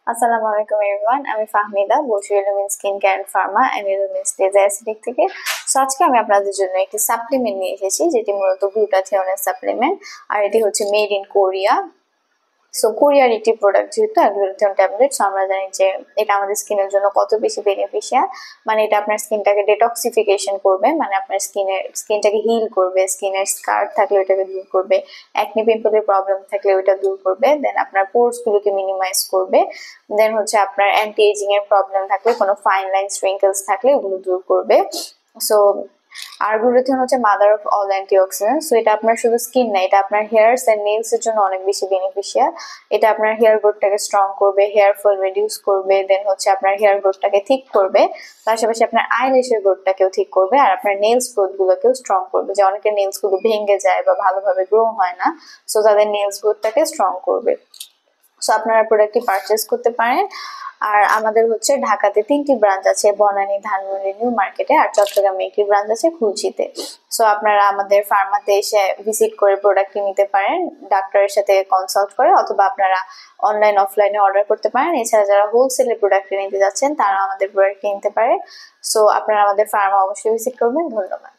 আসসালামু আলাইকুম এভরিওয়ান, আমি ফাহমিদা বলছি Elumin skin care pharma and Elumin stage acidic থেকে। সো আজকে আমি আপনাদের জন্য একটি সাপ্লিমেন্ট নিয়ে এসেছি যেটি মূলত গ্লুটাথিওনের সাপ্লিমেন্ট, আর এটি হচ্ছে মেড ইন কোরিয়া। সো কোরিয়ার একটি প্রোডাক্ট, যেহেতু গ্লুটাথিয়ন ট্যাবলেট, সো আমরা জানি যে এটা আমাদের স্কিনের জন্য কত বেশি বেনিফিশিয়াল। মানে এটা আপনার স্কিনটাকে ডেটক্সিফিকেশন করবে, মানে আপনার স্কিনটাকে হিল করবে, স্কিনের স্কার থাকলে ওইটাকে দূর করবে, অ্যাকনি পিম্পলের প্রবলেম থাকলে ওইটা দূর করবে, দেন আপনার পোরস গুলোকে মিনিমাইজ করবে, দেন হচ্ছে আপনার অ্যান্টি এজিং এর প্রবলেম থাকলে, কোনো ফাইন লাইন স্প্রিঙ্কলস থাকলে ওগুলো দূর করবে। সো আর গ্লুটাথিয়ন হচ্ছে mother of all antioxidant. So এটা আপনার শুধু স্কিন না, এটা আপনার হেয়ারস এন্ড নেলস এর জন্য অনেক বেশি বেনিফিশিয়াল। এটা আপনার হেয়ার গ্রোথটাকে স্ট্রং করবে, হেয়ার ফল রিডিউস করবে, দেন হচ্ছে আপনার হেয়ার গ্রোথটাকে ঠিক করবে, পাশাপাশি আপনার আইল্যাশের গ্রোথটাকেও ঠিক করবে, আর আপনার নেলস গ্রোথ গুলোকেও স্ট্রং করবে। যে অনেকের নেলস গুলো ভেঙে যায় বা ভালোভাবে গ্রো হয় না, সো তাদের নেলস গ্রোথটাকে স্ট্রং করবে। সো আপনারা প্রোডাক্টটি পারচেস করতে পারেন। আর আমাদের হচ্ছে ঢাকাতে 3টি ব্রাঞ্চ আছে, বনানী, ধানমন্ডি, নিউ মার্কেটে, আর চট্টগ্রামে একটি ব্রাঞ্চ আছে খুলশিতে। সো আপনারা আমাদের ফার্মাতে এসে ভিজিট করে প্রোডাক্টটি নিতে পারেন, ডাক্তারের সাথে কনসাল্ট করে, অথবা আপনারা অনলাইন অফলাইনে অর্ডার করতে পারেন। এছাড়া যারা হোলসেলে প্রোডাক্ট নিতে যাচ্ছেন তারা আমাদের প্রোডাক্ট নিতে পারে। সো আপনারা আমাদের ফার্মা অবশ্যই ভিজিট করবেন। ধন্যবাদ।